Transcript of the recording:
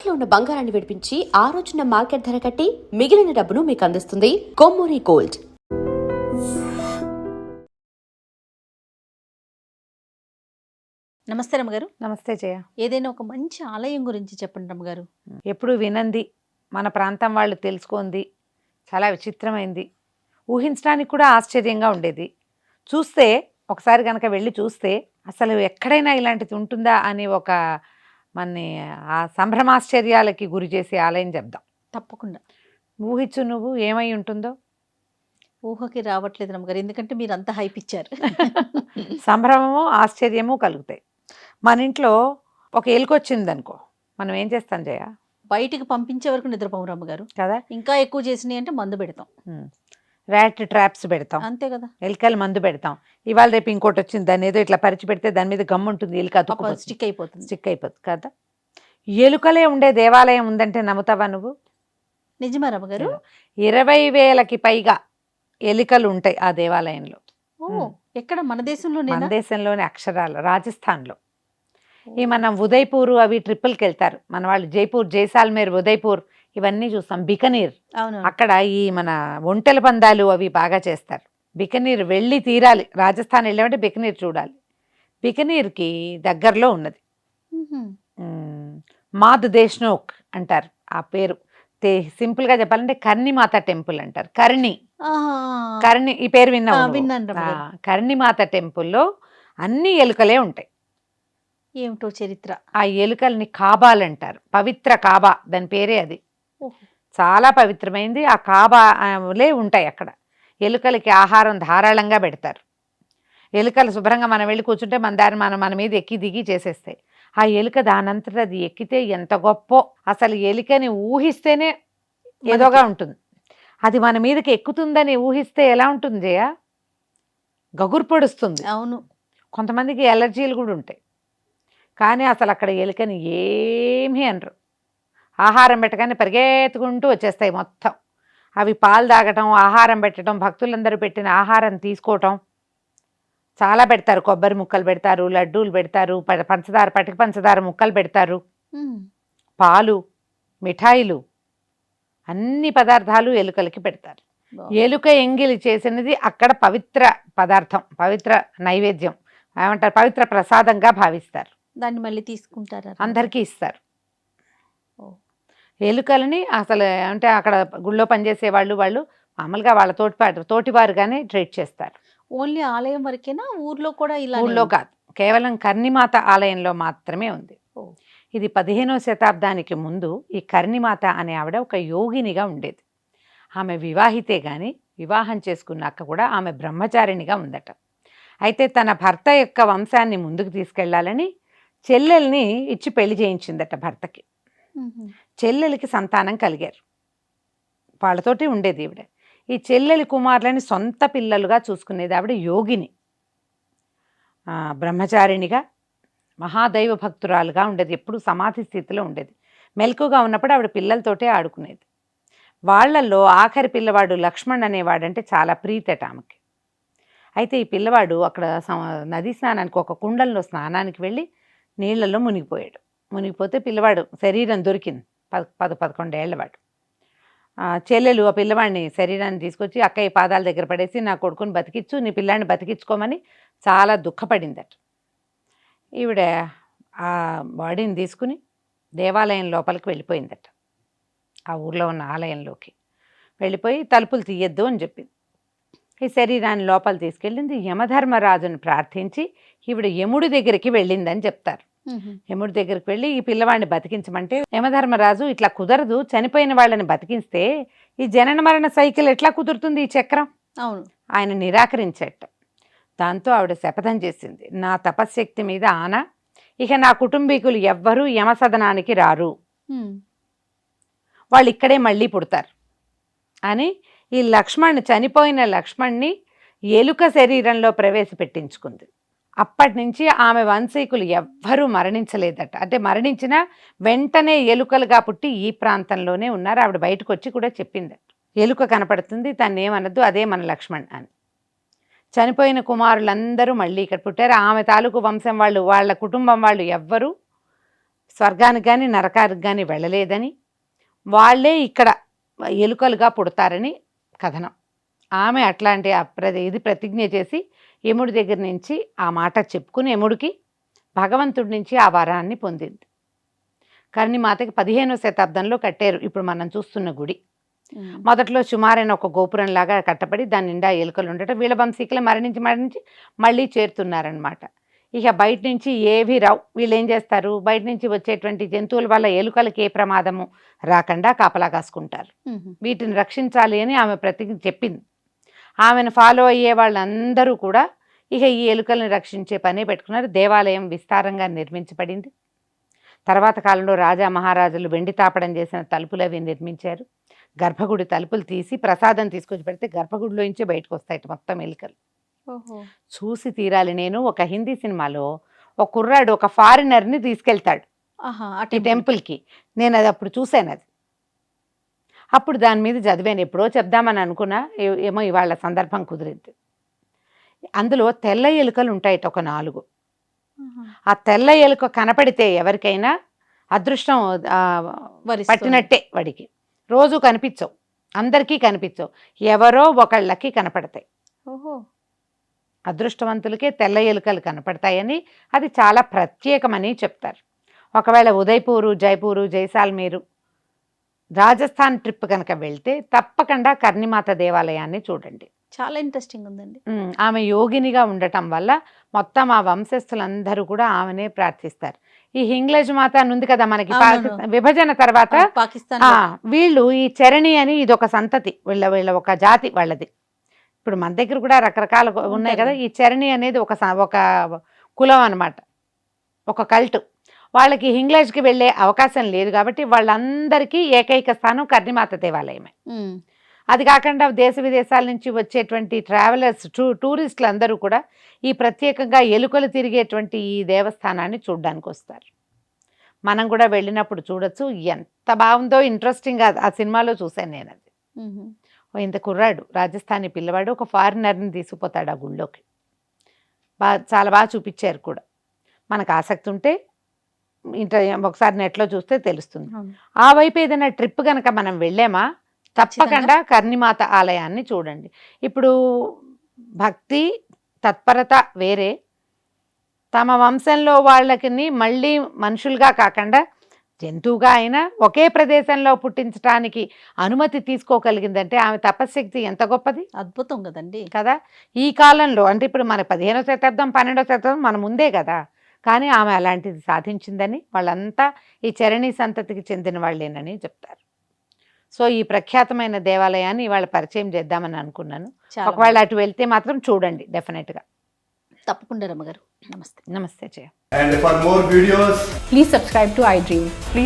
తాకట్టులో ఉన్న బంగారాన్ని విడిపించి ఆ రోజున మార్కెట్ ధర కట్టి మిగిలిన డబ్బును మీకు అందిస్తుంది కొమ్మూరి గోల్డ్. నమస్తే రమ్మగారు. నమస్తే జయ. ఏదైనా ఒక మంచి ఆలయం గురించి చెప్పండి రమ్మగారు. ఎప్పుడు వినంది, మన ప్రాంతం వాళ్ళు తెలుసుకుంది, చాలా విచిత్రమైంది, ఊహించడానికి కూడా ఆశ్చర్యంగా ఉండేది. చూస్తే ఒకసారి కనుక వెళ్ళి చూస్తే అసలు ఎక్కడైనా ఇలాంటిది ఉంటుందా అని ఒక మనని ఆ సంభ్రమాశ్చర్యాలకి గురి చేసే ఆలయం చెప్దాం. తప్పకుండా. ఊహించు నువ్వు ఏమై ఉంటుందో. ఊహకి రావట్లేదు రమ్మగారు, ఎందుకంటే మీరు అంత హైప్ ఇచ్చారు. సంభ్రమము ఆశ్చర్యము కలుగుతాయి. మన ఇంట్లో ఒక ఎలుకొచ్చింది అనుకో, మనం ఏం చేస్తాం జయ? బయటికి పంపించే వరకు నిద్రపోము రమ్మగారు కదా. ఇంకా ఎక్కువ చేసినాయి అంటే మందు పెడతాం, ర్యాట్ ట్రాప్స్ పెడతాం, అంతే కదా. ఎలుకలు మందు పెడతాం. ఇవాళ రేపు ఇంకోటి వచ్చింది, దాన్ని ఏదో ఇట్లా పరిచి పెడితే దాని మీద గమ్ము ఉంటుంది, ఎలుక స్టిక్ అయిపోతుంది. స్టిక్ అయిపోతుంది కదా. ఎలుకలే ఉండే దేవాలయం ఉందంటే నమ్ముతావా నువ్వు? నిజమా రమ్మగారు? 20,000కి పైగా ఎలుకలు ఉంటాయి ఆ దేవాలయంలో. ఓ, ఎక్కడ? మన దేశంలోనే? మన దేశంలోనే, అక్షరాలు రాజస్థాన్లో. ఈ మనం ఉదయ్పూర్ అవి ట్రిప్పుల్కి వెళ్తారు మన వాళ్ళు, జైపూర్, జైసాల్మేర్, ఉదయ్పూర్ ఇవన్నీ చూస్తాం. బికనీర్, అక్కడ ఈ మన ఒంటెల పందాలు అవి బాగా చేస్తారు. బికనీర్ వెళ్ళి తీరాలి, రాజస్థాన్ వెళ్ళామంటే బికనీర్ చూడాలి. బికనీర్కి దగ్గరలో ఉన్నది మాద్ దేశ్నోక్ అంటారు ఆ పేరు. సింపుల్గా చెప్పాలంటే కర్ణిమాత టెంపుల్ అంటారు. కర్ణి, ఈ పేరు విన్నాను. కర్ణిమాత టెంపుల్లో అన్ని ఎలుకలే ఉంటాయి. ఏమిటో చరిత్ర. ఆ ఎలుకల్ని కాబాలు అంటారు, పవిత్ర కాబా, దాని పేరే అది. చాలా పవిత్రమైంది. ఆ కాబాలే ఉంటాయి అక్కడ. ఎలుకలకి ఆహారం ధారాళంగా పెడతారు. ఎలుకలు శుభ్రంగా మనం వెళ్ళి కూర్చుంటే మన దారి మన మీద ఎక్కి దిగి చేసేస్తాయి. ఆ ఎలుక దానంతటా అది ఎక్కితే ఎంత గొప్ప. అసలు ఎలుకని ఊహిస్తేనే ఏదోగా ఉంటుంది. అది మన మీదకి ఎక్కుతుందని ఊహిస్తే ఎలా ఉంటుంది జయ? గగురు పొడుస్తుంది. అవును, కొంతమందికి ఎలర్జీలు కూడా ఉంటాయి. కానీ అసలు అక్కడ ఎలుకని ఏమీ అనరు. ఆహారం పెట్టగానే పరిగెత్తుకుంటూ వచ్చేస్తాయి మొత్తం. అవి పాలు తాగటం, ఆహారం పెట్టడం, భక్తులందరూ పెట్టిన ఆహారం తీసుకోవటం చాలా పెడతారు. కొబ్బరి ముక్కలు పెడతారు, లడ్డూలు పెడతారు, పంచదార, పటిక పంచదార ముక్కలు పెడతారు, పాలు, మిఠాయిలు, అన్ని పదార్థాలు ఎలుకలకి పెడతారు. ఎలుక ఎంగిలి చేసినది అక్కడ పవిత్ర పదార్థం, పవిత్ర నైవేద్యం, ఏమంటారు, పవిత్ర ప్రసాదంగా భావిస్తారు. దాన్ని మళ్ళీ తీసుకుంటారు, అందరికీ ఇస్తారు. ఎలుకలని అసలు అంటే అక్కడ గుళ్ళో పనిచేసే వాళ్ళు మామూలుగా వాళ్ళ తోటివారుగానే ట్రీట్ చేస్తారు. ఓన్లీ ఆలయం వరకేనా? ఊర్లో కూడా ఇలా? ఊళ్ళో కాదు, కేవలం కర్ణిమాత ఆలయంలో మాత్రమే ఉంది. ఇది 15వ శతాబ్దానికి ముందు ఈ కర్ణిమాత అనే ఆవిడ ఒక యోగినిగా ఉండేది. ఆమె వివాహితే కానీ వివాహం చేసుకున్నాక కూడా ఆమె బ్రహ్మచారిణిగా ఉందట. అయితే తన భర్త యొక్క వంశాన్ని ముందుకు తీసుకెళ్లాలని చెల్లెల్ని ఇచ్చి పెళ్లి చేయించిందట భర్తకి. చెల్లెలికి సంతానం కలిగారు, వాళ్ళతోటి ఉండేది ఈవిడ. ఈ చెల్లెలి కుమారులని సొంత పిల్లలుగా చూసుకునేది ఆవిడ. యోగిని, బ్రహ్మచారిణిగా, మహాదైవ భక్తురాలుగా ఉండేది. ఎప్పుడు సమాధి స్థితిలో ఉండేది. మెలకుగా ఉన్నప్పుడు ఆవిడ పిల్లలతోటే ఆడుకునేది. వాళ్లల్లో ఆఖరి పిల్లవాడు లక్ష్మణ్ అనేవాడంటే చాలా ప్రీతట ఆమెకి. అయితే ఈ పిల్లవాడు అక్కడ నదీ స్నానానికి ఒక కుండంలో స్నానానికి వెళ్ళి నీళ్లలో మునిగిపోయాడు. మునిగిపోతే పిల్లవాడు శరీరం దొరికింది, 11 ఏళ్లవాడు. చెల్లెలు ఆ పిల్లవాడిని శరీరాన్ని తీసుకొచ్చి అక్కయ్య పాదాల దగ్గర పడేసి, నా కొడుకుని బతికించు, నీ పిల్లాడిని బతికించుకోమని చాలా దుఃఖపడిందట. ఈవిడ ఆ బాడీని తీసుకుని దేవాలయం లోపలికి వెళ్ళిపోయిందట. ఆ ఊర్లో ఉన్న ఆలయంలోకి వెళ్ళిపోయి తలుపులు తీయద్దు అని చెప్పింది. ఈ శరీరాన్ని లోపల తీసుకెళ్ళింది. యమధర్మరాజుని ప్రార్థించి ఈవిడ యముడి దగ్గరికి వెళ్ళిందని చెప్తారు. యముడి దగ్గరికి వెళ్ళి ఈ పిల్లవాడిని బతికించమంటే యమధర్మరాజు, ఇట్లా కుదరదు, చనిపోయిన వాళ్ళని బతికిస్తే ఈ జనన మరణ సైకిల్ ఎట్లా కుదురుతుంది, ఈ చక్రం. అవును, ఆయన నిరాకరించేట. దాంతో ఆవిడ శపథం చేసింది, నా తపశ్శక్తి మీద ఆన, ఇక నా కుటుంబీకులు ఎవ్వరూ యమసదనానికి రారు, వాళ్ళు ఇక్కడే మళ్ళీ పుడతారు అని ఈ చనిపోయిన లక్ష్మణ్ని ఎలుక శరీరంలో ప్రవేశపెట్టించుకుంది. అప్పటి నుంచి ఆమె వంశీకులు ఎవ్వరూ మరణించలేదట. అంటే మరణించిన వెంటనే ఎలుకలుగా పుట్టి ఈ ప్రాంతంలోనే ఉన్నారు. ఆవిడ బయటకు వచ్చి కూడా చెప్పిందట, ఎలుక కనపడుతుంది, తను ఏమనద్దు, అదే మన లక్ష్మణ్ అని. చనిపోయిన కుమారులందరూ మళ్ళీ ఇక్కడ పుట్టారు. ఆమె తాలూకు వంశం వాళ్ళు, వాళ్ళ కుటుంబం వాళ్ళు ఎవ్వరూ స్వర్గానికి కానీ నరకానికి కానీ వెళ్ళలేదని, వాళ్ళే ఇక్కడ ఎలుకలుగా పుడతారని కథనం. ఆమె అట్లాంటి ఇది ప్రతిజ్ఞ చేసి యముడి దగ్గర నుంచి ఆ మాట చెప్పుకుని యముడికి భగవంతుడి నుంచి ఆ వరాన్ని పొందింది. కర్ణిమాతకి 15వ శతాబ్దంలో కట్టారు ఇప్పుడు మనం చూస్తున్న గుడి. మొదట్లో సుమారైన ఒక గోపురంలాగా కట్టబడి దాని నిండా ఎలుకలు ఉండటం, వీళ్ళ వంశీకులు మరణించి మళ్ళీ చేరుతున్నారనమాట. ఇక బయట నుంచి ఏవి రావు. వీళ్ళు ఏం చేస్తారు, బయట నుంచి వచ్చేటువంటి జంతువుల వల్ల ఎలుకలకి ఏ ప్రమాదము రాకుండా కాపలా కాసుకుంటారు. వీటిని రక్షించాలి అని ఆమె ప్రతిజ్ఞ చెప్పింది. ఆమెను ఫాలో అయ్యే వాళ్ళందరూ కూడా ఇక ఈ ఎలుకల్ని రక్షించే పనే పెట్టుకున్నారు. దేవాలయం విస్తారంగా నిర్మించబడింది. తర్వాత కాలంలో రాజా మహారాజులు వెండి తాపడం చేసిన తలుపులు అవి నిర్మించారు. గర్భగుడి తలుపులు తీసి ప్రసాదం తీసుకొచ్చి పెడితే గర్భగుడిలోంచి బయటకు వస్తాయి మొత్తం ఎలుకలు. చూసి తీరాలి. నేను ఒక హిందీ సినిమాలో ఒక కుర్రాడు ఒక ఫారినర్ని తీసుకెళ్తాడు ఈ టెంపుల్కి. నేను అది అప్పుడు చూశాను. అది అప్పుడు దాని మీద చదివాను. ఎప్పుడో చెప్దామని అనుకున్నా, ఏమో ఇవాళ సందర్భం కుదిరింది. అందులో తెల్ల ఎలుకలు ఉంటాయట ఒక 4. ఆ తెల్ల ఎలుక కనపడితే ఎవరికైనా అదృష్టం పట్టినట్టే. వాడికి రోజు కనిపించవు, అందరికీ కనిపించవు, ఎవరో ఒకళ్ళకి కనపడతాయి. అదృష్టవంతులకే తెల్ల ఎలుకలు కనపడతాయని, అది చాలా ప్రత్యేకమని చెప్తారు. ఒకవేళ ఉదయపూరు, జైపూరు, జైసాల్మీరు, రాజస్థాన్ ట్రిప్ కనుక వెళ్తే తప్పకుండా కర్ణిమాత దేవాలయాన్ని చూడండి. చాలా ఇంట్రెస్టింగ్ ఉందండి. ఆమె యోగినిగా ఉండటం వల్ల మొత్తం ఆ వంశస్థులందరూ కూడా ఆమెనే ప్రార్థిస్తారు. ఈ హింగ్లజ్ మాత అని ఉంది కదా మనకి, విభజన తర్వాత పాకిస్తాన్ వీళ్ళు ఈ చరణి అని ఇది ఒక సంతతి, వీళ్ళ ఒక జాతి వాళ్ళది. ఇప్పుడు మన దగ్గర కూడా రకరకాల ఉన్నాయి కదా. ఈ చరణి అనేది ఒక కులం అన్నమాట, ఒక కల్ట్. వాళ్ళకి హింగ్లజ్కి వెళ్ళే అవకాశం లేదు కాబట్టి వాళ్ళందరికీ ఏకైక స్థానం కర్ణిమాత దేవాలయమే. అది కాకుండా దేశ విదేశాల నుంచి వచ్చేటువంటి ట్రావెలర్స్, టూరిస్టులు అందరూ కూడా ఈ ప్రత్యేకంగా ఎలుకలు తిరిగేటువంటి ఈ దేవస్థానాన్ని చూడడానికి వస్తారు. మనం కూడా వెళ్ళినప్పుడు చూడొచ్చు. ఎంత బాగుందో, ఇంట్రెస్టింగ్. ఆ సినిమాలో చూశాను నేను అది. ఇంత కుర్రాడు రాజస్థానీ పిల్లవాడు ఒక ఫారినర్ని తీసుకుపోతాడు ఆ గుళ్ళోకి. చాలా బాగా చూపించారు కూడా. మనకు ఆసక్తి ఉంటే ఒకసారి నెట్లో చూస్తే తెలుస్తుంది. ఆ వైపు ఏదైనా ట్రిప్ కనుక మనం వెళ్ళామా తప్పకుండా కర్ణిమాత ఆలయాన్ని చూడండి. ఇప్పుడు భక్తి తత్పరత వేరే, తమ వంశంలో వాళ్ళకి మళ్ళీ మనుషులుగా కాకుండా జంతువుగా అయినా ఒకే ప్రదేశంలో పుట్టించడానికి అనుమతి తీసుకోగలిగిందంటే ఆమె తపశ్శక్తి ఎంత గొప్పది, అద్భుతం కదండి కదా. ఈ కాలంలో అంటే ఇప్పుడు మన 15వ శతాబ్దం 12వ శతాబ్దం మన ముందే కదా, కానీ ఆమె అలాంటిది సాధించిందని వాళ్ళంతా ఈ చరణి సంతతికి చెందిన వాళ్ళేనని చెప్తారు. సో ఈ ప్రఖ్యాతమైన దేవాలయాన్ని ఇవాళ పరిచయం చేద్దామని అనుకున్నాను. ఒకవేళ అటు వెళ్తే మాత్రం చూడండి డెఫినెట్గా. తప్పకుండా రమ్మగారు. నమస్తే. నమస్తే జయ. And for more videos, Please subscribe to iDream. Please